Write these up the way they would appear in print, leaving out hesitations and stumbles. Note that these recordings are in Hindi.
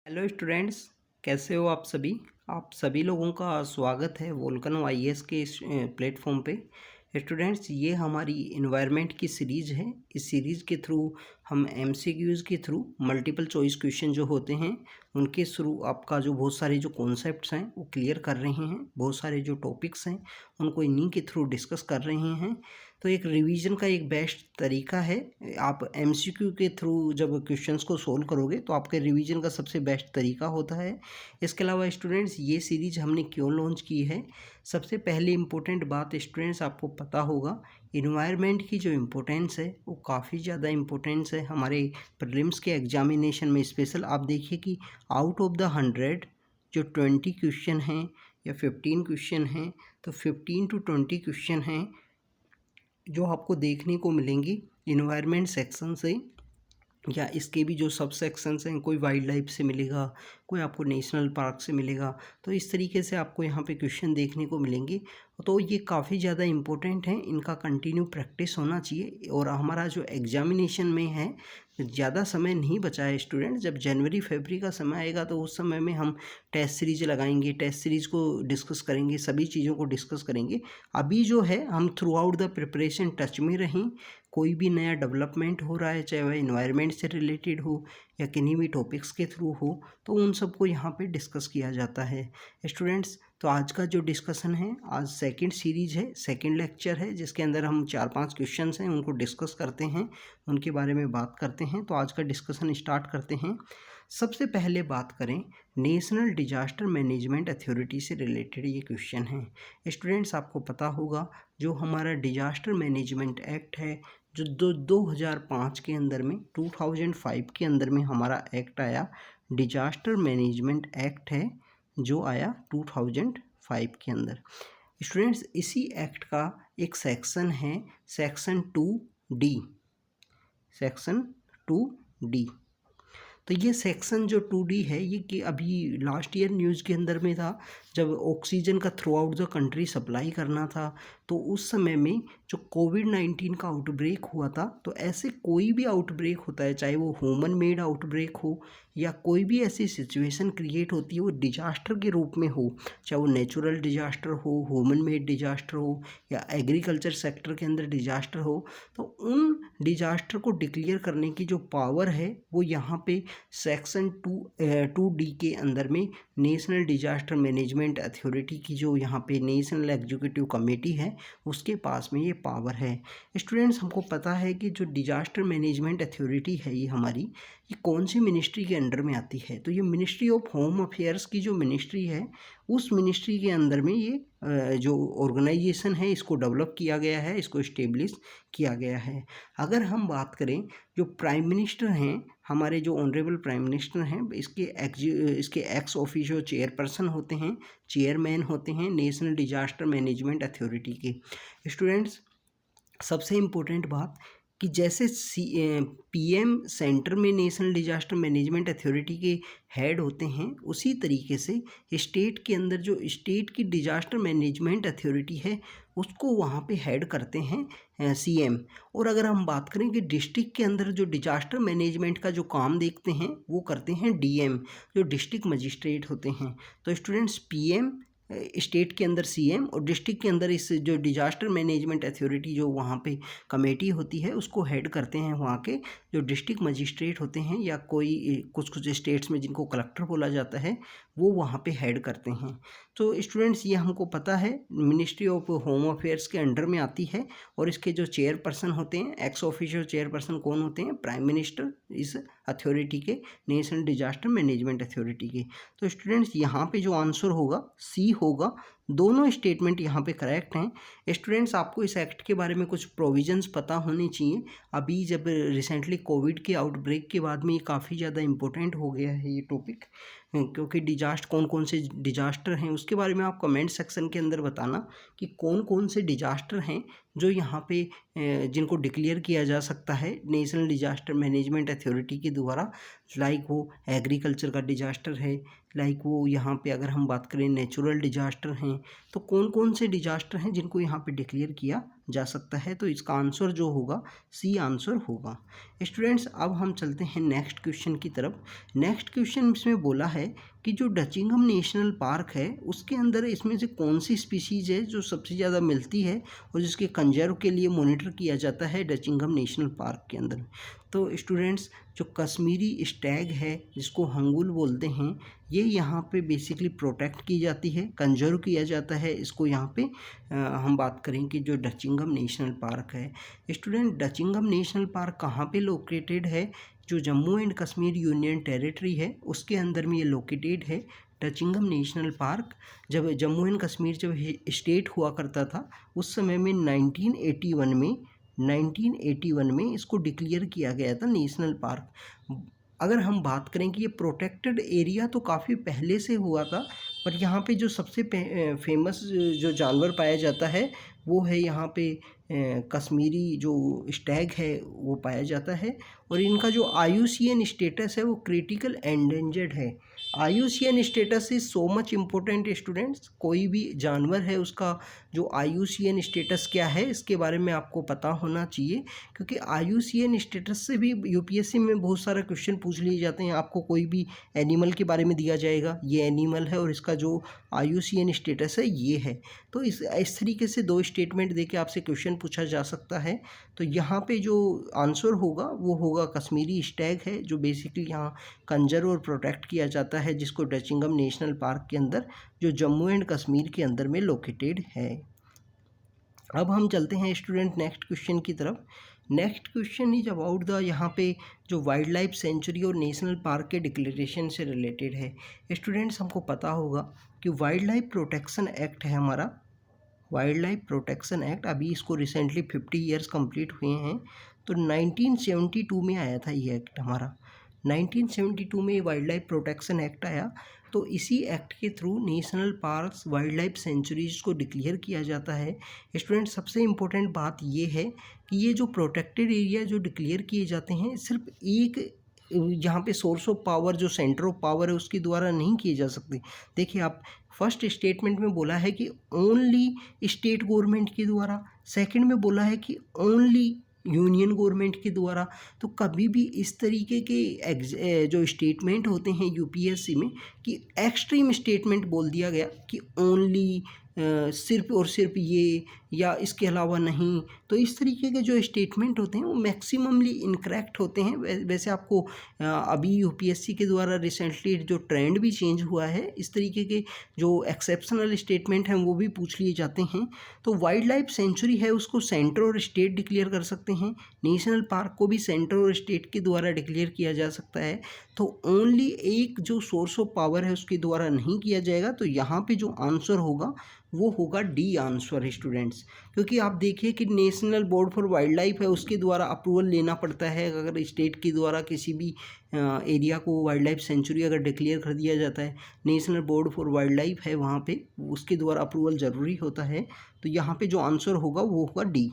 हेलो स्टूडेंट्स, कैसे हो आप सभी लोगों का स्वागत है वोल्कनो आईएएस के इस प्लेटफॉर्म पे। स्टूडेंट्स, ये हमारी इन्वायरमेंट की सीरीज़ है। इस सीरीज़ के थ्रू हम एमसीक्यूज़ के थ्रू मल्टीपल चॉइस क्वेश्चन जो होते हैं उनके थ्रू आपका जो बहुत सारे जो कॉन्सेप्ट्स हैं वो क्लियर कर रहे हैं। बहुत सारे जो टॉपिक्स हैं उनको इन्हीं के थ्रू डिस्कस कर रहे हैं। तो एक रिवीजन का एक बेस्ट तरीका है, आप एमसीक्यू के थ्रू जब क्वेश्चंस को सोल्व करोगे तो आपके रिवीजन का सबसे बेस्ट तरीका होता है। इसके अलावा स्टूडेंट्स, ये सीरीज हमने क्यों लॉन्च की है? सबसे पहले इम्पोर्टेंट बात स्टूडेंट्स, आपको पता होगा इन्वायरमेंट की जो इम्पोर्टेंस है वो काफ़ी ज़्यादा इम्पोर्टेंस है हमारे प्रीलिम्स के एग्जामिनेशन में। स्पेशल आप देखिए कि आउट ऑफ द 100 जो 20 क्वेश्चन हैं या 15 क्वेश्चन हैं, तो 15 to 20 क्वेश्चन हैं जो आपको देखने को मिलेंगी इन्वायरमेंट सेक्शन से, या इसके भी जो सब सेक्शंस हैं, कोई वाइल्ड लाइफ से मिलेगा, कोई आपको नेशनल पार्क से मिलेगा। तो इस तरीके से आपको यहाँ पे क्वेश्चन देखने को मिलेंगे। तो ये काफ़ी ज़्यादा इम्पोर्टेंट है, इनका कंटिन्यू प्रैक्टिस होना चाहिए। और हमारा जो एग्जामिनेशन में है ज़्यादा समय नहीं बचा है स्टूडेंट। जब जनवरी फरवरी का समय आएगा तो उस समय में हम टेस्ट सीरीज लगाएंगे, टेस्ट सीरीज़ को डिस्कस करेंगे, सभी चीज़ों को डिस्कस करेंगे। अभी जो है हम through out the preparation touch में रहें। कोई भी नया डेवलपमेंट हो रहा है, चाहे वह इन्वायरमेंट से रिलेटेड हो या किन्हीं भी टॉपिक्स के थ्रू हो, तो उन सबको यहाँ पे डिस्कस किया जाता है स्टूडेंट्स। तो आज का जो डिस्कशन है, आज सेकंड सीरीज है, सेकंड लेक्चर है, जिसके अंदर हम 4-5 क्वेश्चंस हैं उनको डिस्कस करते हैं, उनके बारे में बात करते हैं। तो आज का डिस्कशन स्टार्ट करते हैं। सबसे पहले बात करें, नेशनल डिजास्टर मैनेजमेंट अथॉरिटी से रिलेटेड ये क्वेश्चन है स्टूडेंट्स। आपको पता होगा जो हमारा डिजास्टर मैनेजमेंट एक्ट है, जो 2005 के अंदर में, 2005 के अंदर में हमारा एक्ट आया, डिजास्टर मैनेजमेंट एक्ट है जो आया 2005 के अंदर। स्टूडेंट्स, इसी एक्ट का एक सेक्शन है, सेक्शन 2D, सेक्शन 2D। तो ये सेक्शन जो 2D है, ये कि अभी लास्ट ईयर न्यूज़ के अंदर में था, जब ऑक्सीजन का through out the country supply करना था, तो उस समय में जो कोविड-19 का आउटब्रेक हुआ था, तो ऐसे कोई भी आउटब्रेक होता है, चाहे वो ह्यूमन मेड आउटब्रेक हो या कोई भी ऐसी सिचुएशन क्रिएट होती है वो डिजास्टर के रूप में हो, चाहे वो नेचुरल डिजास्टर हो, ह्यूमन मेड डिजास्टर हो या एग्रीकल्चर सेक्टर के अंदर डिजास्टर हो, तो उन डिजास्टर को डिक्लेयर करने की जो पावर है वो यहाँ पे सेक्शन 2D के अंदर में नेशनल डिजास्टर मैनेजमेंट अथॉरिटी की जो यहाँ पे नेशनल एग्जीक्यूटिव कमेटी है उसके पास में ये पावर है स्टूडेंट्स। हमको पता है कि जो डिजास्टर मैनेजमेंट अथॉरिटी है ये हमारी, ये कौन सी मिनिस्ट्री के अंडर में आती है? तो ये मिनिस्ट्री ऑफ होम अफेयर्स की जो मिनिस्ट्री है, उस मिनिस्ट्री के अंदर में ये जो ऑर्गेनाइजेशन है इसको डेवलप किया गया है, इसको इस्टेब्लिश किया गया है। अगर हम बात करें, जो प्राइम मिनिस्टर हैं हमारे, जो ऑनरेबल प्राइम मिनिस्टर हैं, इसके एक्स ऑफिशियो चेयरपर्सन होते हैं, चेयरमैन होते हैं नेशनल डिजास्टर मैनेजमेंट अथॉरिटी के। स्टूडेंट्स, सबसे इम्पोर्टेंट बात कि जैसे पीएम सेंटर में नेशनल डिजास्टर मैनेजमेंट अथॉरिटी के हेड होते हैं, उसी तरीके से स्टेट के अंदर जो स्टेट की डिजास्टर मैनेजमेंट अथॉरिटी है उसको वहाँ पे हेड करते हैं सीएम। और अगर हम बात करें कि डिस्ट्रिक्ट के अंदर जो डिजास्टर मैनेजमेंट का जो काम देखते हैं वो करते हैं डीएम, जो डिस्ट्रिक्ट मजिस्ट्रेट होते हैं। तो स्टूडेंट्स, पीएम स्टेट के अंदर सीएम और डिस्ट्रिक्ट के अंदर इस जो डिजास्टर मैनेजमेंट अथॉरिटी जो वहाँ पे कमेटी होती है उसको हेड करते हैं वहाँ के जो डिस्ट्रिक्ट मजिस्ट्रेट होते हैं, या कोई कुछ स्टेट्स में जिनको कलेक्टर बोला जाता है, वो वहाँ पे हेड करते हैं। तो स्टूडेंट्स, ये हमको पता है मिनिस्ट्री ऑफ होम अफेयर्स के अंडर में आती है। और इसके जो चेयरपर्सन होते हैं, एक्स ऑफिशियल चेयरपर्सन कौन होते हैं? प्राइम मिनिस्टर, इस अथॉरिटी के, नेशनल डिजास्टर मैनेजमेंट अथॉरिटी के। तो स्टूडेंट्स, यहाँ पे जो आंसर होगा सी होगा। दोनों स्टेटमेंट यहाँ पे करेक्ट हैं। स्टूडेंट्स, आपको इस एक्ट के बारे में कुछ प्रोविजंस पता होने चाहिए। अभी जब रिसेंटली कोविड के आउटब्रेक के बाद में ये काफ़ी ज़्यादा इम्पोर्टेंट हो गया है ये टॉपिक, क्योंकि कौन कौन से डिजास्टर हैं उसके बारे में आप कमेंट सेक्शन के अंदर बताना कि कौन कौन से डिजास्टर हैं जो यहाँ पे जिनको डिक्लेयर किया जा सकता है नेशनल डिजास्टर मैनेजमेंट अथॉरिटी के द्वारा। लाइक वो एग्रीकल्चर का डिजास्टर है, लाइक वो यहाँ पे अगर हम बात करें नेचुरल डिजास्टर हैं, तो कौन कौन से डिजास्टर हैं जिनको यहाँ पे डिक्लेयर किया जा सकता है। तो इसका आंसर जो होगा सी आंसर होगा। स्टूडेंट्स अब हम चलते हैं नेक्स्ट क्वेश्चन की तरफ। नेक्स्ट क्वेश्चन इसमें बोला है कि जो डचिंघम नेशनल पार्क है उसके अंदर इसमें से कौन सी स्पीशीज़ है जो सबसे ज़्यादा मिलती है और जिसके कंजर्व के लिए मॉनिटर किया जाता है डचिंघम नेशनल पार्क के अंदर। तो स्टूडेंट्स जो कश्मीरी स्टैग है जिसको हंगुल बोलते हैं, ये यहाँ पे बेसिकली प्रोटेक्ट की जाती है, कंजर्व किया जाता है इसको। यहाँ पे हम बात करें कि जो डचिंघम नेशनल पार्क है, स्टूडेंट डचिंघम नेशनल पार्क कहाँ पे लोकेटेड है? जो Jammu and Kashmir union territory है उसके अंदर में ये लोकेटेड है डचिंघम नेशनल पार्क। जब जम्मू एंड कश्मीर जब स्टेट हुआ करता था उस समय में 1981 में इसको डिक्लेयर किया गया था नेशनल पार्क। अगर हम बात करें कि ये प्रोटेक्टेड एरिया तो काफ़ी पहले से हुआ था, पर यहाँ पे जो सबसे फेमस जो जानवर पाया जाता है वो है यहाँ पे कश्मीरी जो स्टैग है वो पाया जाता है। और इनका जो IUCN स्टेटस है वो क्रिटिकल एंडेंजर्ड है। IUCN status is so much important students. कोई भी जानवर है उसका जो IUCN स्टेटस क्या है इसके बारे में आपको पता होना चाहिए, क्योंकि IUCN स्टेटस से भी UPSC में बहुत सारे क्वेश्चन पूछ लिए जाते हैं। आपको कोई भी एनिमल के बारे में दिया जाएगा, ये एनिमल है और इसका जो IUCN स्टेटस है ये है। तो इस तरीके से दो स्टेटमेंट देके आपसे क्वेश्चन पूछा जा सकता है। तो यहाँ पे जो आंसर होगा वो होगा कश्मीरी स्टैग है, जो बेसिकली यहाँ कंजर्व और प्रोटेक्ट किया जाता है, जिसको डचिंघम नेशनल पार्क के अंदर जो जम्मू एंड कश्मीर के अंदर में लोकेटेड है। अब हम चलते हैं स्टूडेंट नेक्स्ट क्वेश्चन की तरफ। Next question is about the यहाँ पे जो वाइल्ड लाइफ सेंचुरी और नेशनल पार्क के डिक्लेरेशन से रिलेटेड है। स्टूडेंट्स हमको पता होगा कि वाइल्ड लाइफ प्रोटेक्शन एक्ट है हमारा, वाइल्ड लाइफ प्रोटेक्शन एक्ट। अभी इसको रिसेंटली 50 ईयर्स कंप्लीट हुए हैं। तो 1972 में आया था ये एक्ट हमारा। 1972 में वाइल्ड लाइफ प्रोटेक्शन एक्ट आया। तो इसी एक्ट के through national parks, wild life sanctuaries को डिक्लेयर किया जाता है। स्टूडेंट सबसे इम्पोर्टेंट बात ये है कि ये जो प्रोटेक्टेड एरिया जो डिक्लेयर किए जाते हैं सिर्फ एक यहाँ पे सोर्स ऑफ पावर जो सेंटर ऑफ पावर है उसके द्वारा नहीं किए जा सकते। देखिए आप फर्स्ट स्टेटमेंट में बोला है कि ओनली स्टेट गवर्नमेंट के द्वारा, सेकंड में बोला है कि ओनली यूनियन गवर्नमेंट के द्वारा। तो कभी भी इस तरीके के जो स्टेटमेंट होते हैं UPSC में कि एक्सट्रीम स्टेटमेंट बोल दिया गया कि ओनली सिर्फ और सिर्फ ये या इसके अलावा नहीं, तो इस तरीके के जो स्टेटमेंट होते हैं वो मैक्सिममली इनकरेक्ट होते हैं। वैसे आपको अभी UPSC के द्वारा रिसेंटली जो ट्रेंड भी चेंज हुआ है, इस तरीके के जो एक्सेप्शनल स्टेटमेंट हैं वो भी पूछ लिए जाते हैं। तो वाइल्ड लाइफ सेंचुरी है उसको सेंटर और स्टेट डिक्लेयर कर सकते हैं, नेशनल पार्क को भी सेंटर और स्टेट के द्वारा डिक्लेयर किया जा सकता है। तो ओनली एक जो सोर्स ऑफ पावर है उसके द्वारा नहीं किया जाएगा। तो यहाँ पे जो आंसर होगा वो होगा डी आंसर स्टूडेंट्स। क्योंकि आप देखिए कि national board for wild life है उसके द्वारा अप्रूवल लेना पड़ता है। अगर स्टेट के द्वारा किसी भी एरिया को वाइल्ड लाइफ सेंचुरी अगर डिक्लेयर कर दिया जाता है, national board for wild life है वहाँ पे, उसके द्वारा अप्रूवल ज़रूरी होता है। तो यहाँ पे जो आंसर होगा वो होगा डी।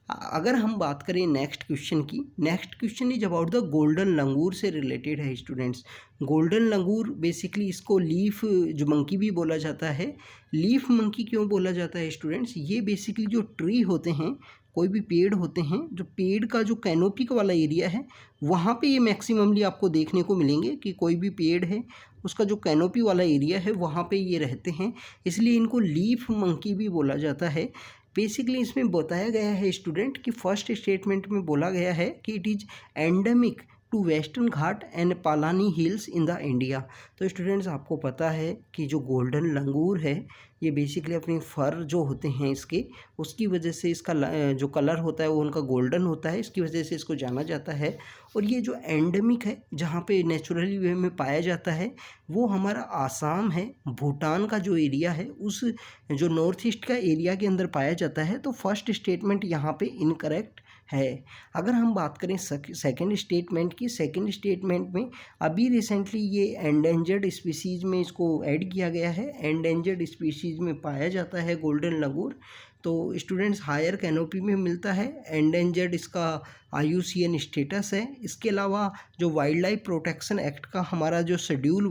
अगर हम बात करें नेक्स्ट क्वेश्चन की, next question is about the golden langur से रिलेटेड है स्टूडेंट्स। गोल्डन लंगूर बेसिकली इसको लीफ जो मंकी भी बोला जाता है। लीफ मंकी क्यों बोला जाता है स्टूडेंट्स? ये बेसिकली जो ट्री होते हैं, कोई भी पेड़ होते हैं, जो पेड़ का जो कैनोपी वाला एरिया है वहाँ पे ये मैक्सिममली आपको देखने को मिलेंगे कि कोई भी पेड़ है उसका जो कैनोपी वाला एरिया है वहाँ पे ये रहते हैं, इसलिए इनको लीफ मंकी भी बोला जाता है। बेसिकली इसमें बताया गया है स्टूडेंट कि फर्स्ट स्टेटमेंट में बोला गया है कि it is endemic to western Ghat and Palani hills in the India. तो स्टूडेंट्स आपको पता है कि जो गोल्डन लंगूर है ये बेसिकली अपने फर जो होते हैं इसके, उसकी वजह से इसका जो कलर होता है वो उनका गोल्डन होता है, इसकी वजह से इसको जाना जाता है। और ये जो एंडेमिक है जहाँ पे नेचुरली वे में पाया जाता है वो हमारा आसाम है, भूटान का जो एरिया है उस जो नॉर्थ ईस्ट का एरिया के अंदर पाया जाता है। तो फर्स्ट स्टेटमेंट यहाँ पे इनकरेक्ट है। अगर हम बात करें सेकंड स्टेटमेंट की, सेकंड स्टेटमेंट में अभी रिसेंटली ये एंडेंजर्ड स्पीसीज में इसको ऐड किया गया है। एंडेंजर्ड स्पीसीज में पाया जाता है गोल्डन लंगूर। तो स्टूडेंट्स हायर कैनोपी में मिलता है, एंडेंजर्ड इसका IUCN स्टेटस है। इसके अलावा जो वाइल्ड लाइफ प्रोटेक्शन एक्ट का हमारा जो शेड्यूल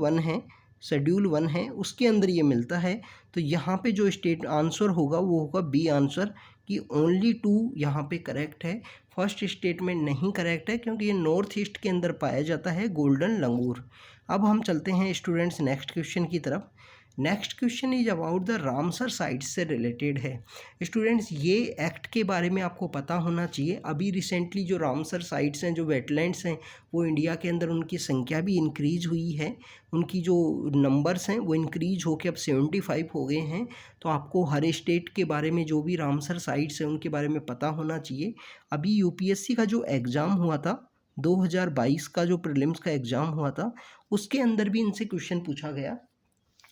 1 है उसके अंदर ये मिलता है। तो यहाँ पे जो स्टेट आंसर होगा वो होगा बी आंसर, कि ओनली 2 यहाँ पे करेक्ट है। फर्स्ट स्टेटमेंट नहीं करेक्ट है क्योंकि ये नॉर्थ ईस्ट के अंदर पाया जाता है गोल्डन लंगूर। अब हम चलते हैं स्टूडेंट्स नेक्स्ट क्वेश्चन की तरफ। Next question is about the Ramsar sites से रिलेटेड है। स्टूडेंट्स ये एक्ट के बारे में आपको पता होना चाहिए। अभी रिसेंटली जो रामसर साइट्स हैं, जो वेटलैंड्स हैं, वो इंडिया के अंदर उनकी संख्या भी इंक्रीज हुई है, उनकी जो नंबर्स हैं वो इंक्रीज होकर अब 75 हो गए हैं। तो आपको हर स्टेट के बारे में जो भी रामसर साइट्स हैं उनके बारे में पता होना चाहिए। अभी यूपीएससी का जो एग्ज़ाम हुआ था 2022 का, जो प्रीलिम्स का एग्ज़ाम हुआ था, उसके अंदर भी इनसे क्वेश्चन पूछा गया।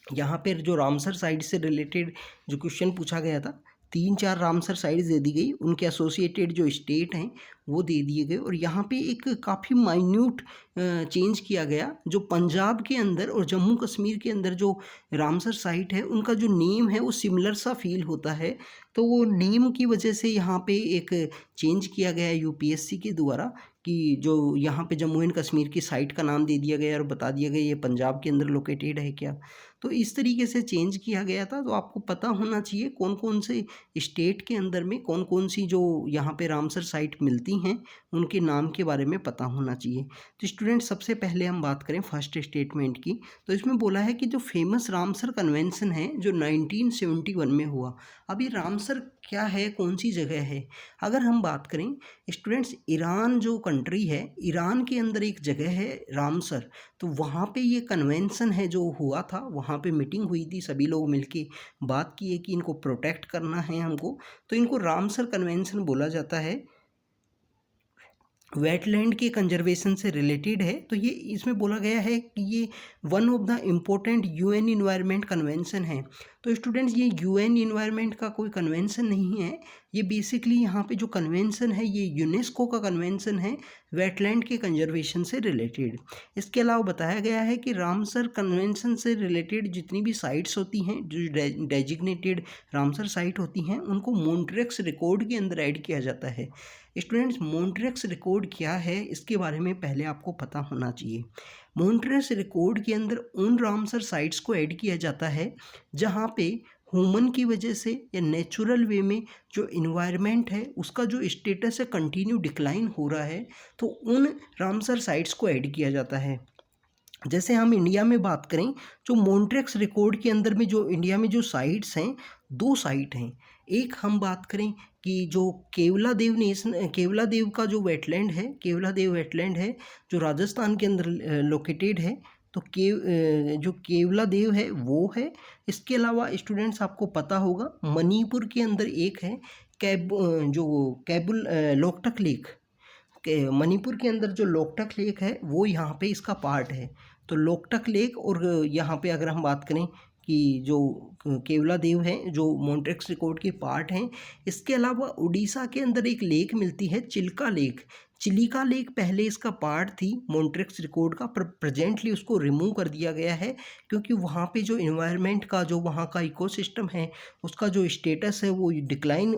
यहाँ पर जो रामसर साइट से रिलेटेड जो क्वेश्चन पूछा गया था, 3-4 रामसर साइट्स दे दी गई, उनके एसोसिएटेड जो स्टेट हैं वो दे दिए गए, और यहाँ पे एक काफ़ी माइन्यूट चेंज किया गया। जो पंजाब के अंदर और जम्मू कश्मीर के अंदर जो रामसर साइट है उनका जो नेम है वो सिमिलर सा फील होता है, तो वो नेम की वजह से यहाँ पे एक चेंज किया गया यूपीएससी के द्वारा कि जो यहाँ पे जम्मू एंड कश्मीर की साइट का नाम दे दिया गया और बता दिया गया ये पंजाब के अंदर लोकेटेड है क्या। तो इस तरीके से चेंज किया गया था। तो आपको पता होना चाहिए कौन कौन से स्टेट के अंदर में कौन कौन सी जो यहाँ पे रामसर साइट मिलती हैं, उनके नाम के बारे में पता होना चाहिए। तो स्टूडेंट सबसे पहले हम बात करें फर्स्ट स्टेटमेंट की, तो इसमें बोला है कि जो फेमस रामसर कन्वेंशन है जो 1971 में हुआ। अब ये रामसर क्या है, कौन सी जगह है? अगर हम बात करें स्टूडेंट्स, ईरान जो कंट्री है, ईरान के अंदर एक जगह है रामसर, तो वहाँ पे ये कन्वेंशन है जो हुआ था, वहाँ पे मीटिंग हुई थी, सभी लोग मिलके बात की है कि इनको प्रोटेक्ट करना है हमको, तो इनको रामसर कन्वेंशन बोला जाता है। वेटलैंड के कंजर्वेशन से रिलेटेड है। तो ये इसमें बोला गया है कि ये one of the important UN environment convention है। तो स्टूडेंट्स ये यूएन इन्वायरमेंट का कोई कन्वेंशन नहीं है, ये बेसिकली यहाँ पे जो कन्वेंशन है ये यूनेस्को का कन्वेंशन है वेटलैंड के कंजर्वेशन से रिलेटेड। इसके अलावा बताया गया है कि रामसर कन्वेंशन से रिलेटेड जितनी भी साइट्स होती हैं, जो डेजिग्नेटेड रामसर साइट होती हैं, उनको मॉन्ट्रियक्स रिकॉर्ड के अंदर ऐड किया जाता है। स्टूडेंट्स मॉन्ट्रियक्स रिकॉर्ड क्या है इसके बारे में पहले आपको पता होना चाहिए। मॉन्ट्रियक्स रिकॉर्ड के अंदर उन रामसर साइट्स को ऐड किया जाता है जहाँ पे ह्यूमन की वजह से या नेचुरल वे में जो इन्वायरमेंट है उसका जो स्टेटस है कंटिन्यू डिक्लाइन हो रहा है, तो उन रामसर साइट्स को ऐड किया जाता है। जैसे हम इंडिया में बात करें, जो मॉन्ट्रियक्स रिकॉर्ड के अंदर में जो इंडिया में जो साइट्स हैं, 2 साइट हैं। एक हम बात करें कि जो केवलादेव का जो वेटलैंड है, केवलादेव वेटलैंड है जो राजस्थान के अंदर लोकेटेड है, तो जो केवलादेव है वो है। इसके अलावा स्टूडेंट्स आपको पता होगा मणिपुर के अंदर एक है लोकटक लेक, मणिपुर के अंदर जो लोकटक लेक है वो यहाँ पे इसका पार्ट है। तो लोकटक लेक, और यहाँ पे अगर हम बात करें कि जो केवलादेव है जो मॉन्ट्रियक्स रिकॉर्ड के पार्ट हैं। इसके अलावा उड़ीसा के अंदर एक लेक मिलती है चिल्का लेक। चिलिका लेक पहले इसका पार्ट थी मॉन्ट्रियक्स रिकॉर्ड का, पर प्रेजेंटली उसको रिमूव कर दिया गया है क्योंकि वहाँ पे जो इन्वायरमेंट का जो वहाँ का इकोसिस्टम है उसका जो स्टेटस है वो डिक्लाइन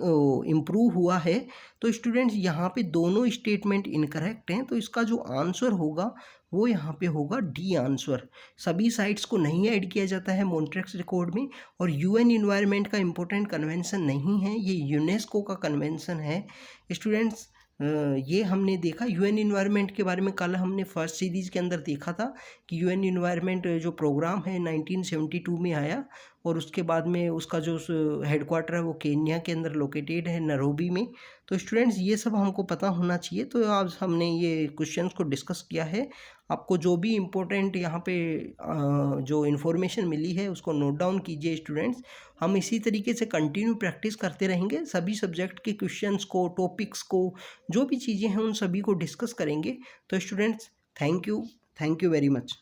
इम्प्रूव हुआ है। तो स्टूडेंट्स यहाँ पे दोनों स्टेटमेंट इनकरेक्ट हैं, तो इसका जो आंसर होगा वो यहाँ पे होगा डी आंसर। सभी साइट्स को नहीं ऐड किया जाता है मॉन्ट्रियक्स रिकॉर्ड में, और यूएन इन्वायरमेंट का इम्पोर्टेंट कन्वेंशन नहीं है, ये यूनेस्को का कन्वेंशन है। स्टूडेंट्स ये हमने देखा यूएन इन्वायरमेंट के बारे में, कल हमने फर्स्ट सीरीज़ के अंदर देखा था कि यूएन इन्वायरमेंट जो प्रोग्राम है 1972 में आया, और उसके बाद में उसका जो हेडक्वार्टर है वो केन्या के अंदर लोकेटेड है, नैरोबी में। तो स्टूडेंट्स ये सब हमको पता होना चाहिए। तो आज हमने ये क्वेश्चंस को डिस्कस किया है। आपको जो भी इम्पोर्टेंट यहाँ पे जो इन्फॉर्मेशन मिली है उसको नोट डाउन कीजिए स्टूडेंट्स। हम इसी तरीके से कंटिन्यू प्रैक्टिस करते रहेंगे, सभी सब्जेक्ट के क्वेश्चंस को, टॉपिक्स को, जो भी चीज़ें हैं उन सभी को डिस्कस करेंगे। तो students thank you very much.